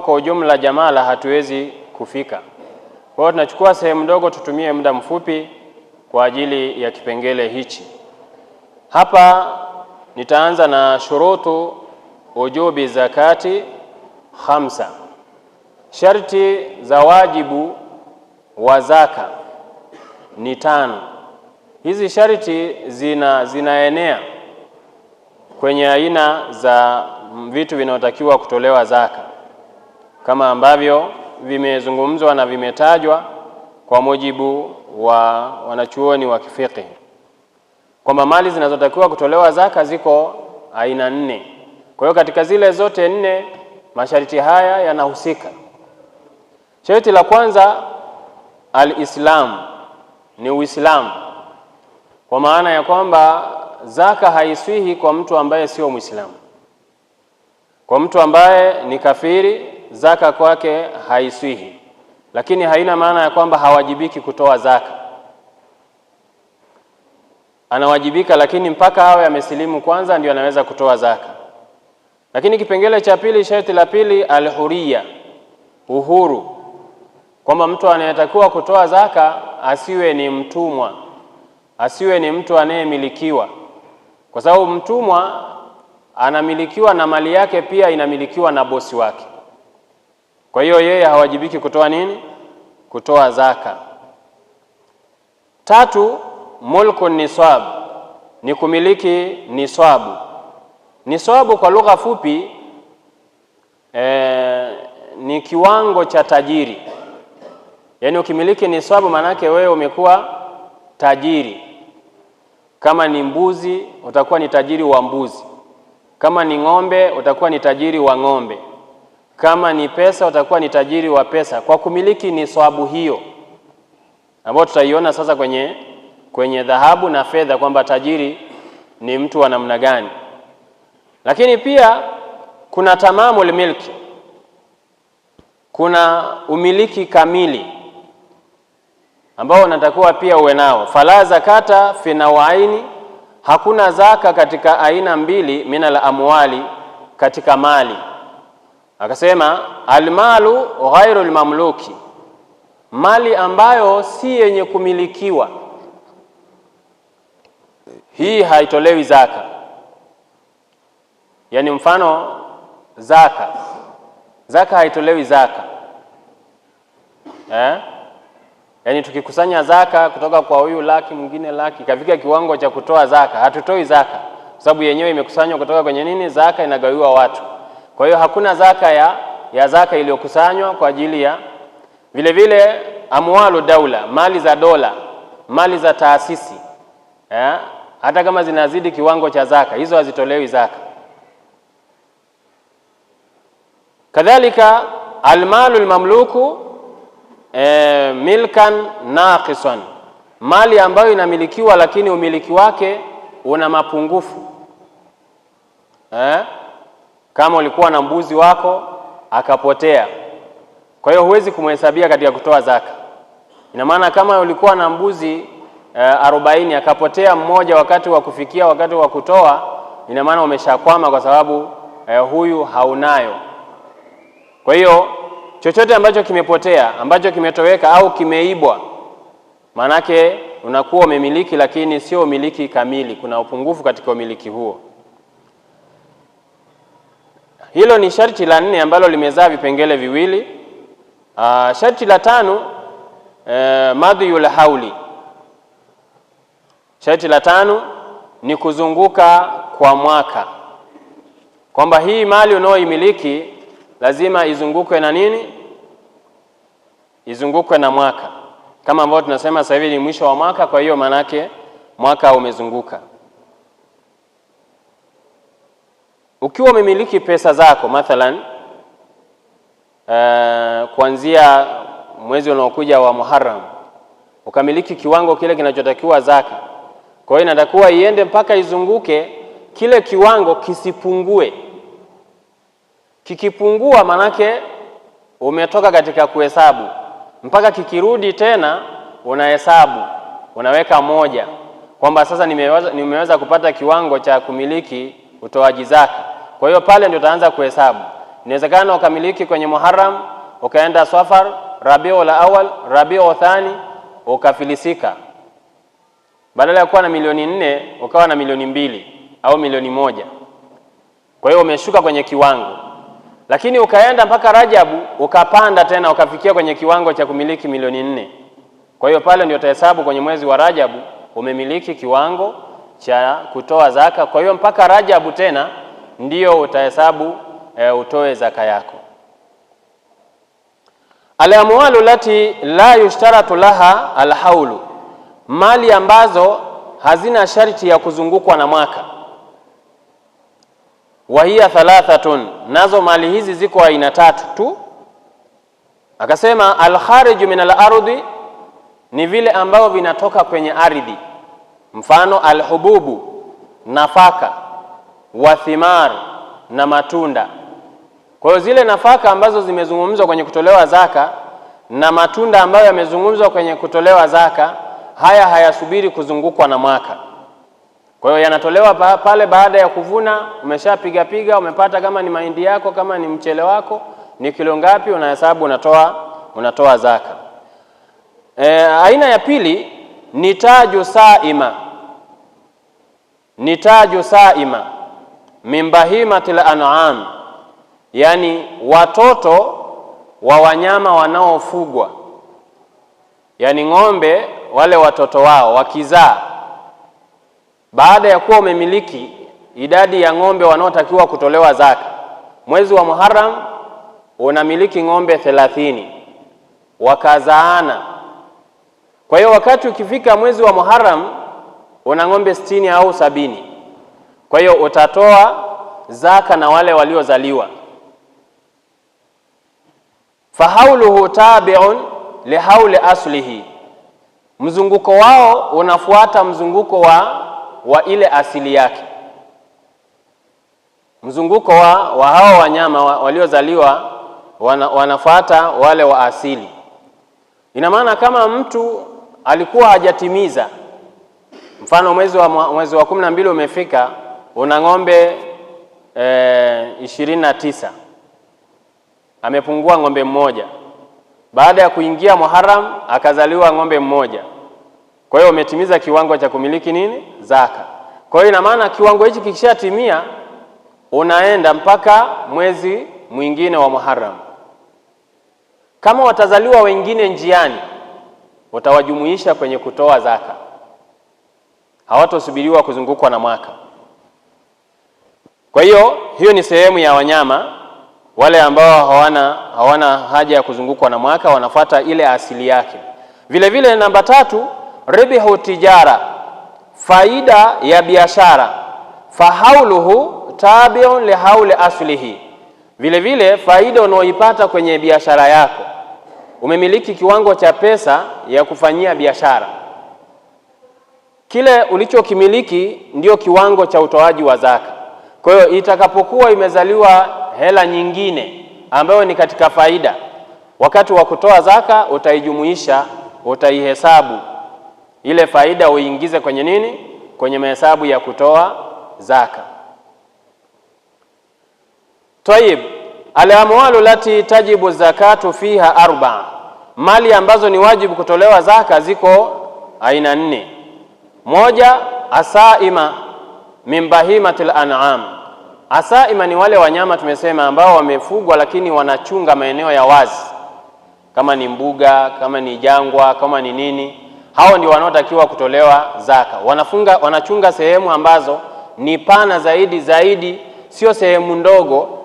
Kwa ujumla jamala hatuwezi kufika. Kwa hiyo tunachukua sehemu ndogo, tutumie muda mfupi kwa ajili ya kipengele hichi. Hapa nitaanza na shurutu wujubi zakati 5. Sharti za wajibu wa zaka ni 5. Hizi sharti zinaenea kwenye aina za vitu vinavyotakiwa kutolewa zaka, kama ambavyo vimezungumzwa na vimetajwa kwa mujibu wa wanachuoni wa kifiqh, kwamba mali zinazotakiwa kutolewa zaka ziko aina 4. Kwa hiyo katika zile zote 4 masharti haya yanahusika. Sharti la kwanza al-Islam, ni Uislamu, kwa maana ya kwamba zaka haiswihi kwa mtu ambaye sio Muislamu. Kwa mtu ambaye ni kafiri zaka kwake haiswihi, lakini haina maana ya kwamba hawajibiki kutoa zaka. Anawajibika, lakini mpaka awe amesilimu kwanza ndio anaweza kutoa zaka. Lakini kipengele cha pili, sharti la pili, al-hurriya, uhuru, kwamba mtu anayetakiwa kutoa zaka asiwe ni mtumwa, asiwe ni mtu anayemilikiwa, kwa sababu mtumwa anamilikiwa na mali yake pia inamilikiwa na bosi wake. Kwa hiyo yeye hawajibiki kutoa nini? Kutoa zaka. 3, mulku nisab, ni kumiliki niswabu. Niswabu kwa lugha fupi ni kiwango cha tajiri. Yaani ukimiliki niswabu manake wewe umekuwa tajiri. Kama ni mbuzi utakuwa ni tajiri wa mbuzi, kama ni ng'ombe utakuwa ni tajiri wa ng'ombe, kama ni pesa utakuwa ni tajiri wa pesa, kwa kumiliki niswabu hiyo, ambayo tutaiona sasa kwenye dhahabu na fedha kwamba tajiri ni mtu wa namna gani. Lakini pia kuna tamamul milki, kuna umiliki kamili ambao unatakiwa pia uwe nao. Fala zakata fi nawaini, hakuna zaka katika aina 2 minal amwali, katika mali. Akasema almalu ghairul mamluki, mali ambayo si yenye kumilikiwa, hii haitolewi zaka. Yani mfano zaka haitolewi zaka. Yani tukikusanya zaka kutoka kwa huyu laki, mwingine laki, kafika kiwango cha kutoa zaka, hatutoi zaka, sababu yenyewe imekusanywa kutoka kwenye nini? Zaka inagawiwa watu. Kwa hiyo hakuna zaka ya zaka iliyokusanywa kwa ajili ya. Vile vile amwalu daula, mali za dola, mali za taasisi, hata kama zinazidi kiwango cha zaka, hizo hazitolewi zaka. Kadhalika almalu almamluku milkan naqisan, mali ambayo inamilikiwa lakini umiliki wake una mapungufu. Kama ulikuwa na mbuzi wako akapotea, kwa hiyo huwezi kumhesabia katika kutoa zaka. Ina maana kama ulikuwa na mbuzi 40 akapotea mmoja wakati wa kufikia wakati wa kutoa, ina maana umeshakwama, kwa sababu huyu haunayo. Kwa hiyo chochote ambacho kimepotea, ambacho kimetoweka au kimeibwa, manake unakuwa umemiliki lakini sio umiliki kamili, kuna upungufu katika umiliki huo. Hilo ni sharti la 4 ambalo limezaa vipengele viwili. Sharti la 5 madhiyul hauli. Sharti la 5 ni kuzunguka kwa mwaka, kwamba hii mali unaoimiliki lazima izungukwe na nini? Izungukwe na mwaka, kama ambavyo tunasema sasa hivi ni mwisho wa mwaka, kwa hiyo manake mwaka umezunguka. Ukiwa umemiliki pesa zako mathalan kuanzia mwezi unaokuja wa Muharram, ukamiliki kiwango kile kinachotakiwa zaka, kwa hiyo inatakiwa iende mpaka izunguke, kile kiwango kisipungue. Kikipungua manake umetoka katika kuhesabu, mpaka kikirudi tena unahesabu, unaweka 1, kwamba sasa nimeweza kupata kiwango cha kumiliki utoaji zaka. Kwa hiyo pale ndio utaanza kuhesabu. Inawezekana ukamiliki kwenye Muharram, ukaenda Safar, Rabiul Awwal, Rabiul Thani, ukafilisika. Badala ya kuwa na milioni 4 ukawa na milioni 2 au milioni 1. Kwa hiyo umeshuka kwenye kiwango. Lakini ukaenda mpaka Rajabu ukapanda tena ukafikia kwenye kiwango cha kumiliki milioni 4. Kwa hiyo pale ndio utahesabu kwenye mwezi wa Rajabu umemiliki kiwango cha kutoa zaka. Kwa hiyo mpaka Rajabu tena ndio utahesabu utoe zaka yako. Al-amwalu lati la yushtaratu laha al-haulu, mali ambazo hazina sharti ya kuzungukwa na mwaka. Wa hiya thalathatun, nazo mali hizi ziko aina 3 tu. Akasema al-khariju min al-ardi, ni vile ambao vinatoka kwenye ardhi, mfano al-hububu, nafaka, wa thimar, na matunda. Kwa hiyo zile nafaka ambazo zimezungumzwa kwenye kutolewa zaka na matunda ambayo yamezungumzwa kwenye kutolewa zaka, haya hayasubiri kuzungukwa na mwaka. Kwa hiyo yanatolewa pale baada ya kuvuna, umeshapiga umepata, kama ni mahindi yako, kama ni mchele wako, ni kilo ngapi, unahesabu, unatoa zaka. Aina ya pili ni taju saima. Ni taju saima min bahimatil an'am, yani watoto wa wanyama wanaofugwa, yani ng'ombe, wale watoto wao wakizaa, baada ya kuwa umemiliki idadi ya ng'ombe wanaotakiwa kutolewa zaka. Mwezi wa Muharram unamiliki ng'ombe 30 wakazaana. Kwa hiyo wakati ukifika mwezi wa Muharram una ng'ombe 60 au 70. Kwa hiyo utatoa zaka na wale waliozaliwa. Fahauluhu tabi'un lihauli aslihi, mzunguko wao unafuata mzunguko wa ile asili yake. Mzunguko wa hao wanyama waliozaliwa wanafuata wale wa asili. Ina maana kama mtu alikuwa hajatimiza, mfano mwezi wa 12 umefika, una ng'ombe 29, amepungua ng'ombe 1. Baada ya kuingia Muharram akazaliwa ng'ombe 1. Kwa hiyo umetimiza kiwango cha kumiliki nini? Zaka. Kwa hiyo ina maana kiwango hichi kikishatimia unaenda mpaka mwezi mwingine wa Muharram. Kama watazaliwa wengine njiani, utawajumuisha kwenye kutoa zaka, hawatosubiriwa kuzungukwa na mwaka. Kwa hiyo ni sehemu ya wanyama wale ambao hawana haja ya kuzungukwa na mwaka, wanafuata ile asili yake. Vile vile namba 3, ribihu tijara, faida ya biashara, fahauluhu tabi'un lihauli aslihi. Vile vile faida unaoipata kwenye biashara yako, umemiliki kiwango cha pesa ya kufanyia biashara, kile ulichokimiliki ndio kiwango cha utoaji wa zaka. Kwa hiyo itakapokuwa imezaliwa hela nyingine ambayo ni katika faida, wakati wa kutoa zaka utaijumuisha, utaihesabu ile faida uingize kwenye nini? Kwenye mahesabu ya kutoa zaka. Tayib, al-amwalu lati tajibu zakatu fiha 4, mali ambazo ni wajibu kutolewa zaka ziko aina 4. 1, asaima min bahimatil an'am. Asaima ni wale wanyama tumesema ambao wamefugwa lakini wanachunga maeneo ya wazi, kama ni mbuga, kama ni jangwa, kama ni nini, hao ndio wanaotakiwa kutolewa zaka. Wanachunga sehemu ambazo ni pana zaidi, sio sehemu ndogo.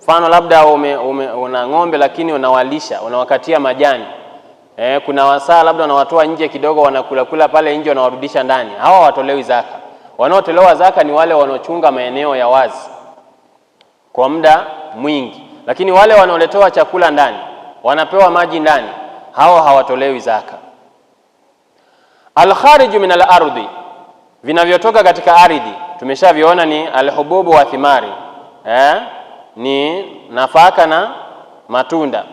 Mfano labda una ng'ombe lakini unawalisha, unawakatia majani. Kuna wasaa labda unawatoa nje kidogo, wanakula pale nje, unawarudisha ndani. Hawa watolewi zaka. Wanaotolewa zaka ni wale wanaochunga maeneo ya wazi kwa muda mwingi. Lakini wale wanaoletewa chakula ndani, wanapewa maji ndani, hao hawatolewi zaka. Al-khariju min al-ardi, vinavyotoka katika ardhi tumeshaviona ni al-hububu wa thimari, ni nafaka na matunda.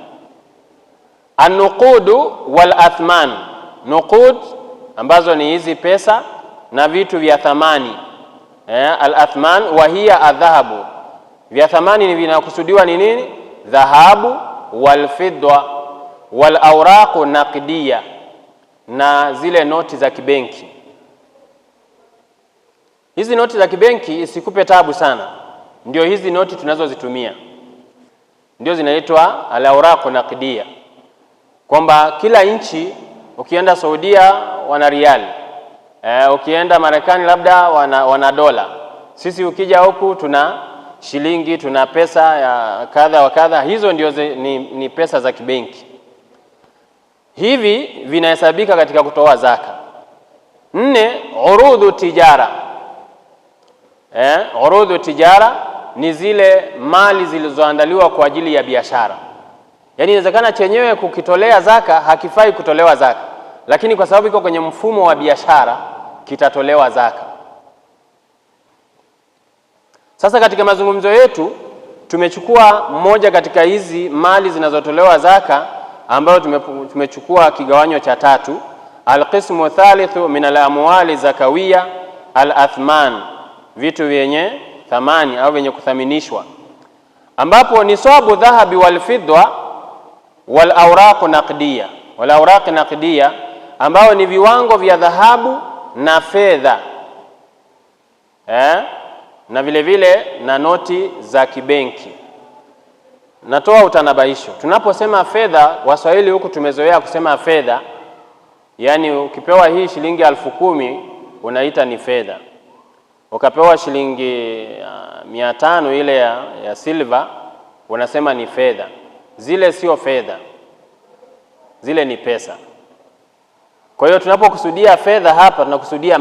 An-nuqudu wal athman, nuqud ambazo ni hizi pesa na vitu vya thamani. Al-athman wa hiya adhahabu, vya thamani vinakusudiwa ni nini? Dhahabu wal fidda wal awraq naqdiyya, na zile noti za kibenki. Hizi noti za kibenki isikupe tabu sana, ndio hizi noti tunazozitumia, ndio zinaitwa al-awraq naqdiyya, kwamba kila nchi, ukienda Saudia wana riali, ukienda Marekani labda wana dola. Sisi ukija huku tuna shilingi, tuna pesa ya kadha wa kadha. Hizo ndio ni pesa za kibenki. Hivi vinahesabika katika kutoa zaka. 4, urudhu tijara. Urudhu tijara ni zile mali zilizoandaliwa kwa ajili ya biashara. Yaani inawezekana chenyewe kukitolea zaka hakifai kutolewa zaka, lakini kwa sababu iko kwenye mfumo wa biashara kitatolewa zaka. Sasa katika mazungumzo yetu tumechukua mmoja katika hizi mali zinazotolewa zaka, ambayo tumechukua kigawanyo cha 3, alqismu thalithu min alamwali zakawiyya alathman, vitu vyenye thamani au vyenye kuthaminishwa, ambapo nisabu dhahabi wal fidda wal awraq naqdiyya. Wal awraq naqdiyya ambao ni viwango vya dhahabu na fedha, na vile vile na noti za kibenki. Natoa utanabaisho. Tunaposema fedha, Waswahili huku tumezoea kusema fedha, yani ukipewa hii shilingi 10,000 unaita ni fedha. Ukapewa shilingi 500 ile ya silver unasema ni fedha. Zile sio fedha, zile ni pesa. Kwa hiyo tunapokusudia fedha hapa tunakusudia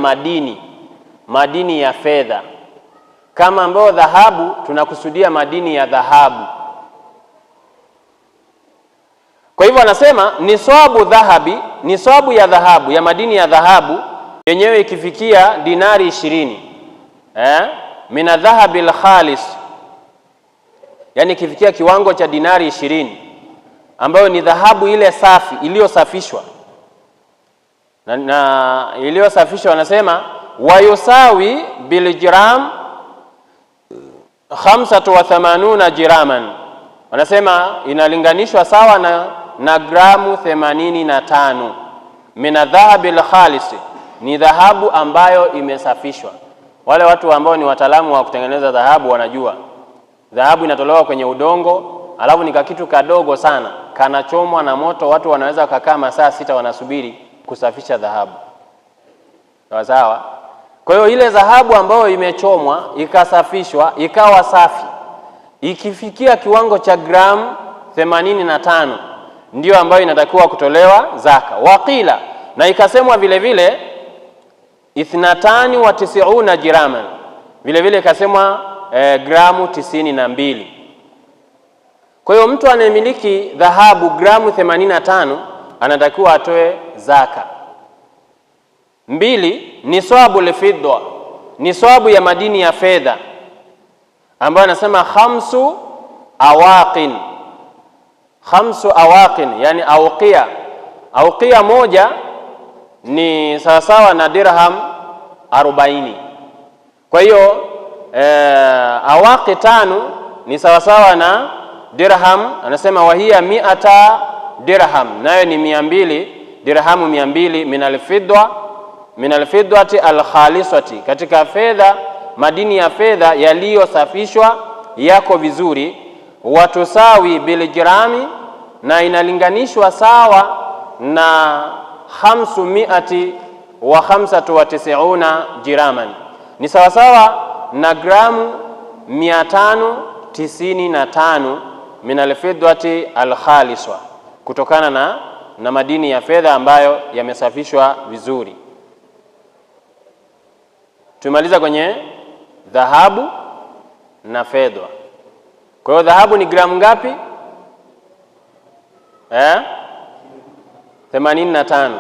madini ya fedha, kama ambayo dhahabu tunakusudia madini ya dhahabu. Kwa hivyo anasema nisabu dhahabi, nisabu ya dhahabu, ya madini ya dhahabu yenyewe ikifikia dinari 20, mina dhahabil khalis, yani ikifikia kiwango cha dinari 20 ambayo ni dhahabu ile safi iliyosafishwa na iliyosafishwa, wanasema wayusawi bilgram 85 jiraman, wanasema inalinganishwa sawa na gramu 85 mina dhahabil khalis, ni dhahabu ambayo imesafishwa. Wale watu ambao ni wataalamu wa kutengeneza dhahabu wanajua dhahabu inatolewa kwenye udongo, alafu ni kitu kadogo sana, kanachomwa na moto, watu wanaweza kukaa masaa 6 wanasubiri kusafisha dhahabu. Sawa? Kwa hiyo ile dhahabu ambayo imechomwa ikasafishwa ikawa safi, ikifikia kiwango cha gramu 85 ndio ambayo inatakiwa kutolewa zaka. Waqila, na ikasemwa vile vile 92 jiraman, vile vile ikasemwa gramu 92. Kwa hiyo mtu anayemiliki dhahabu gramu 85 anatakiwa atoe zaka. 2, nisabu lifidda, nisabu ya madini ya fedha, ambayo anasema 5 awaqin. 5 awaqin yani awqiya. Awqiya moja ni sawasawa na dirham 40. Kwa hiyo awaqi 5 ni sawasawa na dirham, anasema wahia 100 dirham, nayo ni 200 dirhamu 200 min alfiddati alkhalisati, katika fedha, madini ya fedha yaliyosafishwa yako vizuri. Watusawi biljirami, na inalinganishwa sawa na 595 jiraman, ni sawasawa na gramu 595 min alfiddati alkhaliswa, kutokana na madini ya fedha ambayo yamesafishwa vizuri. Tumaliza kwenye dhahabu na fedha. Kwa hiyo dhahabu ni gramu ngapi? 85.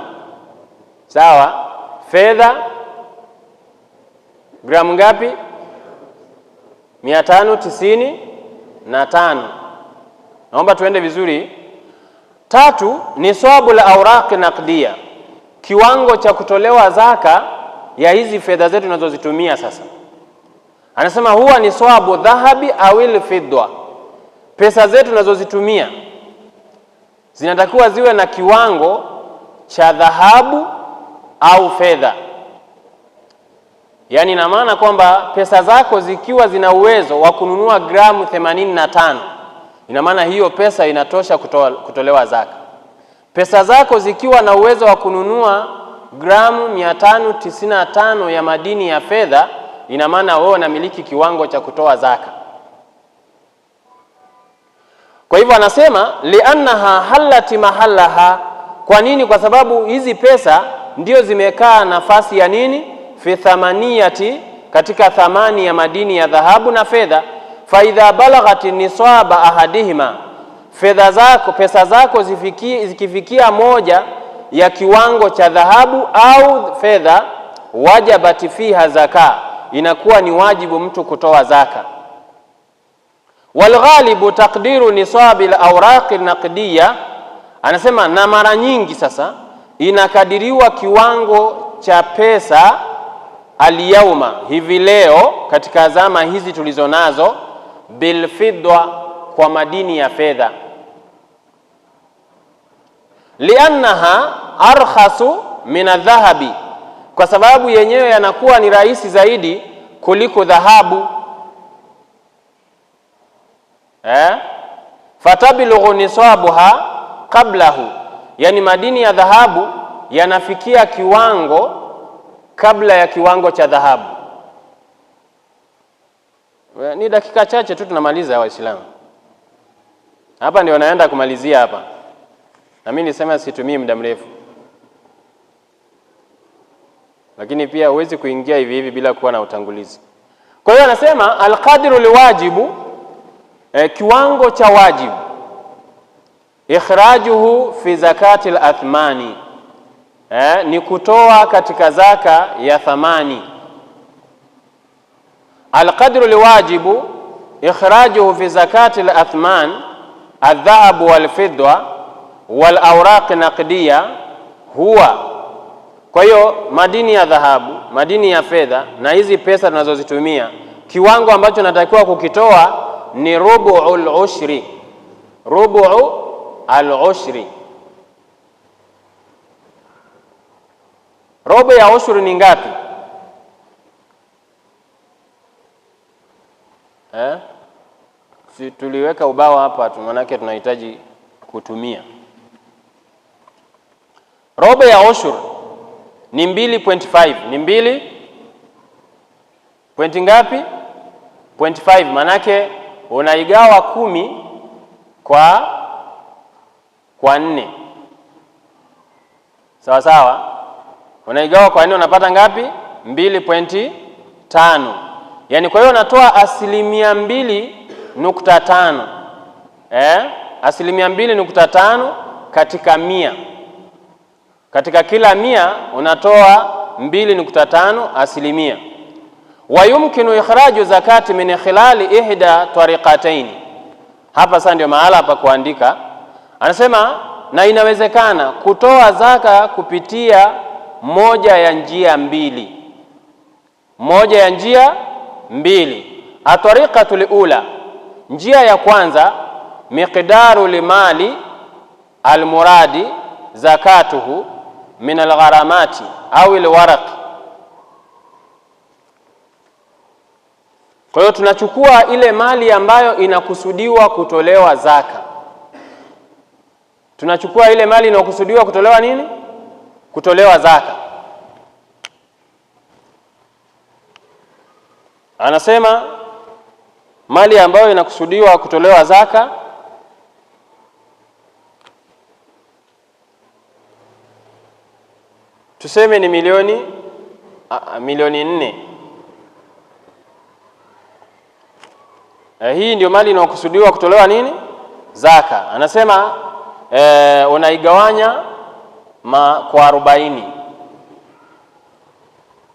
Sawa. Fedha gramu ngapi? 595. Naomba tuende vizuri. 3, nisabu la awraq naqdiyya, kiwango cha kutolewa zaka ya hizi fedha zetu tunazozitumia sasa. Anasema huwa niswabu dhahabi awil fidda, pesa zetu tunazozitumia zinatakiwa ziwe na kiwango cha dhahabu au fedha. Yani ina maana kwamba pesa zako zikiwa zina uwezo wa kununua gramu 85, ina maana hiyo pesa inatosha kutolewa zaka. Pesa zako zikiwa na uwezo wa kununua gramu 595 ya madini ya fedha, ina maana wewe unamiliki kiwango cha kutoa zaka. Kwa hivyo anasema li'annaha halati mahallaha. Kwa nini? Kwa sababu hizi pesa ndio zimekaa nafasi ya nini? Fi thamaniyati, katika thamani ya madini ya dhahabu na fedha. Fa idha balaghati nisaba ahadihima, fedha zako, pesa zako zikifikia moja ya kiwango cha dhahabu au fedha, wajabati fiha zaka, inakuwa ni wajibu mtu kutoa zaka. Walghalibu taqdiru nisabi al-awraq an-naqdiyya, anasema na mara nyingi sasa inakadiriwa kiwango cha pesa al-yawma, hivi leo katika zama hizi tulizonazo, bil fidda, kwa madini ya fedha. Liannaha arkhasu min adh-dhahabi, kwa sababu yenyewe yanakuwa ni rahisi zaidi kuliko dhahabu. Fatabilughu nisabuha qablahu, yani madini ya dhahabu yanafikia kiwango kabla ya kiwango cha dhahabu. Ni dakika chache tu tunamaliza Waislamu. Hapa ndio naenda kumalizia hapa. Na mimi nisema situmii muda mrefu. Lakini pia huwezi kuingia hivi hivi bila kuwa na utangulizi. Kwa hiyo anasema al-qadru liwajibu, kiwango cha wajibu, ikhrajuhu fi zakati al-athmani, ni kutoa katika zaka ya thamani. Al-qadru liwajibu ikhrajuhu fi zakati al-athman al-dhahab wal-fidda wal-awraq naqdiyya huwa. Kwa hiyo madini ya dhahabu, madini ya fedha na hizi pesa tunazozitumia, kiwango ambacho natakiwa kukitoa ni rubu'ul ushri. Rubu'ul ushri. Robo ya ushri ni ngapi? Si tuliweka ubao hapa tu, manake tunahitaji kutumia. Robo ya ushri ni 2.5. Ni 2 point ngapi? 0.5. Manake unaigawa 10 kwa 4. Sawa sawa? Unaigawa kwa 4 unapata ngapi? 2.5. Yani kwa hiyo unatoa 2.5. Asilimia 2.5 katika 100. Katika kila 100 unatoa 2.5 asilimia. Wa yumkinu ikhraju zakati min khilali ihda tariqatayn. Hapa sasa ndio mahala hapa kuandika. Anasema na inawezekana kutoa zaka kupitia moja ya njia mbili. Moja ya njia mbili. Atariqatul ula, njia ya kwanza, miqdaru limali almuradi zakatuhu min algharamati au alwaraq. Kwa hiyo tunachukua ile mali ambayo inakusudiwa kutolewa zaka. Tunachukua ile mali inayokusudiwa kutolewa nini? Kutolewa zaka. Anasema mali ambayo inakusudiwa kutolewa zaka tuseme ni milioni 4. Hii ndio mali inayokusudiwa kutolewa nini? Zaka. Anasema unaigawanya kwa 40.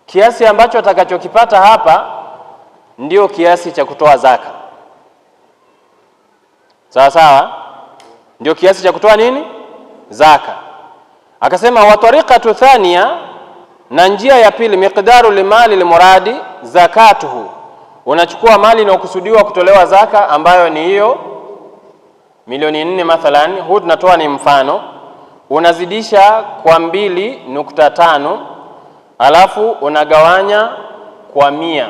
Kiasi ambacho atakachokipata hapa ndio kiasi cha kutoa zaka. Sawa sawa? Ndio kiasi cha kutoa nini? Zaka. Akasema wa tariqatu thania, na njia ya pili, miqdaru limali limuradi zakatuhu unachukua mali inayokusudiwa kutolewa zaka ambayo ni hiyo milioni 4 mathalan, huu tunatoa ni mfano, unazidisha kwa 2.5 alafu unagawanya kwa 100.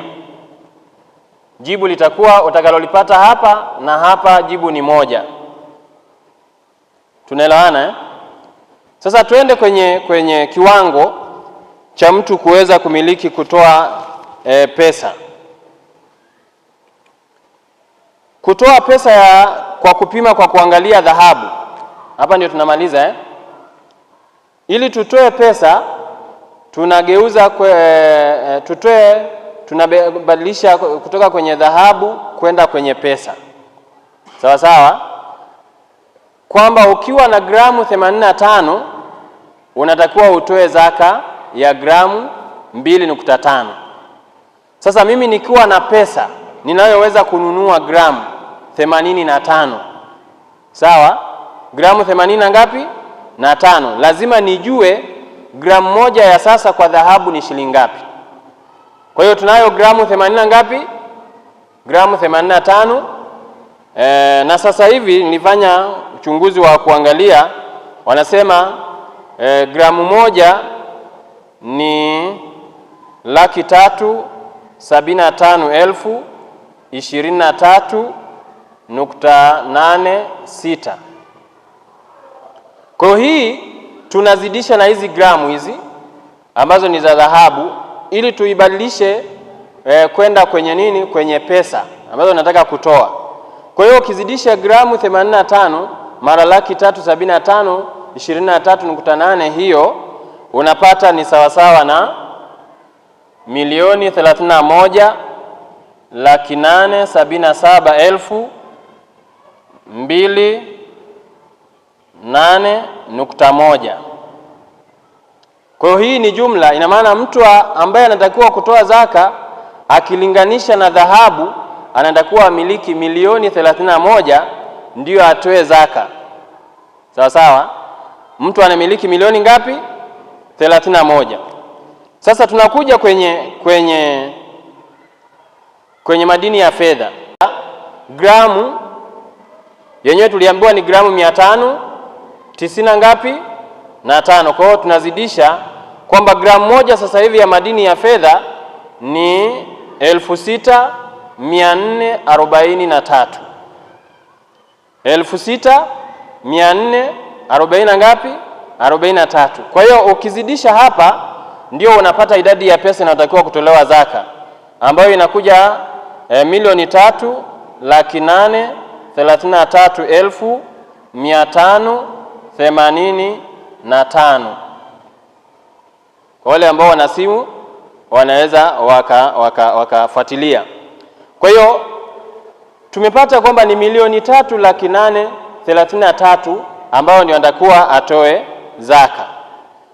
Jibu litakuwa utakalolipata hapa na hapa, jibu ni moja. Tunaelewana eh? Sasa tuende kwenye kiwango cha mtu kuweza kumiliki kutoa pesa. Kutoa pesa kwa kupima kwa kuangalia dhahabu. Hapa ndio tunamaliza eh? Ili tutoe pesa tunageuza tunabadilisha kutoka kwenye dhahabu kwenda kwenye pesa. Sawa sawa? Kwamba ukiwa na gramu 85 unatakiwa utoe zaka ya gramu 2.5. Sasa mimi nikiwa na pesa ninayoweza kununua gramu 85. Sawa? Gramu 80 na ngapi? Na 5. Lazima nijue gramu moja ya sasa kwa dhahabu ni shilingi ngapi. Kwa hiyo tunayo gramu 80 ngapi? Gramu 85. Na sasa hivi nilifanya uchunguzi wa kuangalia, wanasema gramu moja ni 375,023.86. Kwa hii tunazidisha na hizi gramu hizi ambazo ni za dhahabu ili tuibadilishe kwenda kwenye nini? Kwenye pesa ambazo nataka kutoa. Kwa hiyo ukizidisha gramu 85 mara 375,023.8, hiyo unapata ni sawasawa na 1,877,208.1. Kwa hiyo hii ni jumla. Ina maana mtu ambaye anatakiwa kutoa zaka akilinganisha na dhahabu anatakiwa amiliki milioni 31 ndio atoe zaka. Sawa sawa? Mtu anamiliki milioni ngapi? 31. Sasa tunakuja kwenye madini ya fedha. Gramu yenyewe tuliambiwa ni gramu 590 ngapi? Na 5. Kwa hiyo tunazidisha kwamba gramu moja sasa hivi ya madini ya fedha ni 6,443. 6,440 ngapi? 43. Kwa hiyo ukizidisha hapa ndio unapata idadi ya pesa inayotakiwa kutolewa zaka ambayo inakuja milioni 3,833,585. Kwa wale ambao wana simu wanaweza wakafuatilia. Kwa hiyo tumepata kwamba ni milioni 3,833 ambao ndio anatakuwa atoe zaka.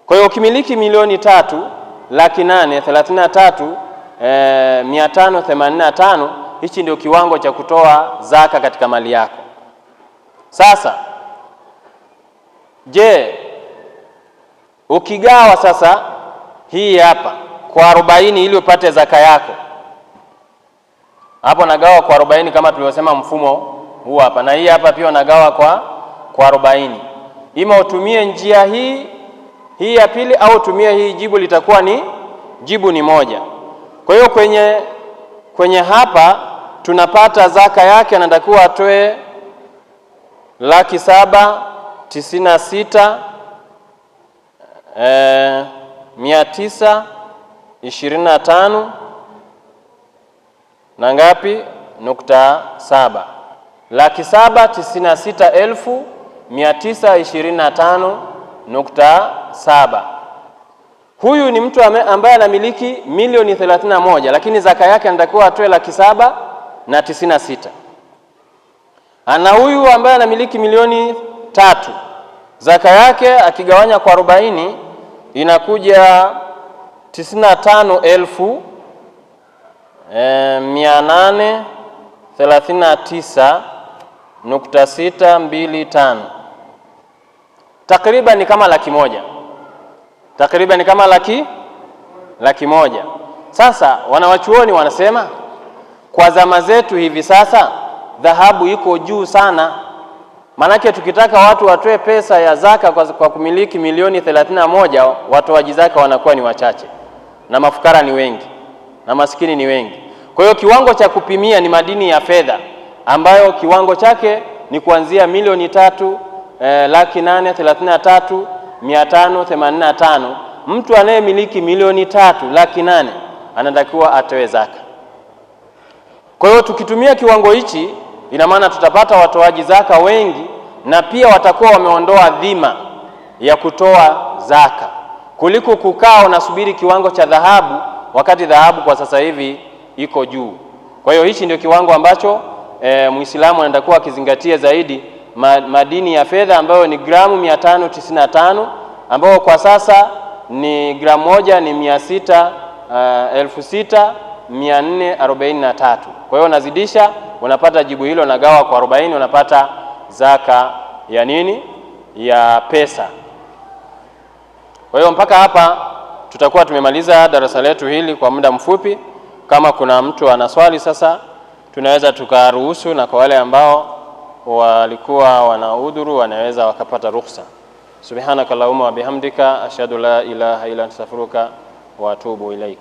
Kwa hiyo ukimiliki milioni 3,833,585, hichi ndio kiwango cha kutoa zaka katika mali yako. Sasa je, ukigawa sasa hii hapa kwa 40 ili upate zaka yako, hapo nagawa kwa 40 kama tulivyosema mfumo huu hapa, na hii hapa pia nagawa kwa 40. Ima utumie njia hii ya pili au utumie hii, jibu litakuwa ni jibu ni moja. Kwa hiyo kwenye hapa tunapata zaka yake anatakiwa atoe 1,96,925 na ngapi? .7. 1,96,925.7. Huyu ni mtu ambaye anamiliki milioni 31, lakini zaka yake anatakiwa atoe 7,96,000. Ana huyu ambaye anamiliki milioni 3, zaka yake akigawanya kwa 40 inakuja 95,839.625. Takriban ni kama 100,000. Takriban ni kama 100,000. Sasa wanawachuoni wanasema Kwa zama zetu hivi sasa dhahabu iko juu sana. Manake tukitaka watu watoe pesa ya zaka kwa kumiliki milioni 31, watoaji zaka wanakuwa ni wachache, na mafukara ni wengi, na maskini ni wengi. Kwa hiyo kiwango cha kupimia ni madini ya fedha, ambayo kiwango chake ni kuanzia milioni 3,833,585. Mtu anayemiliki milioni 3,08,000 anatakiwa atoe zaka. Kwa hiyo tukitumia kiwango hichi, ina maana tutapata watoaji zaka wengi, na pia watakuwa wameondoa dhima ya kutoa zaka, kuliko kukaa unasubiri kiwango cha dhahabu, wakati dhahabu kwa sasa hivi iko juu. Kwa hiyo hichi ndio kiwango ambacho Muislamu anatakuwa akizingatia zaidi, madini ya fedha ambayo ni gramu 595, ambayo kwa sasa ni gramu moja ni 6,443. Kwa hiyo unazidisha, unapata jibu hilo, nagawa kwa 40, unapata zaka ya nini? Ya pesa. Kwa hiyo mpaka hapa tutakuwa tumemaliza darasa letu hili kwa muda mfupi. Kama kuna mtu ana swali sasa tunaweza tukaruhusu, na kwa wale ambao walikuwa wana udhuru wanaweza wakapata ruhusa. Subhanakallahumma wa bihamdika ashhadu la ilaha illa anta astaghfiruka wa atubu ilaik.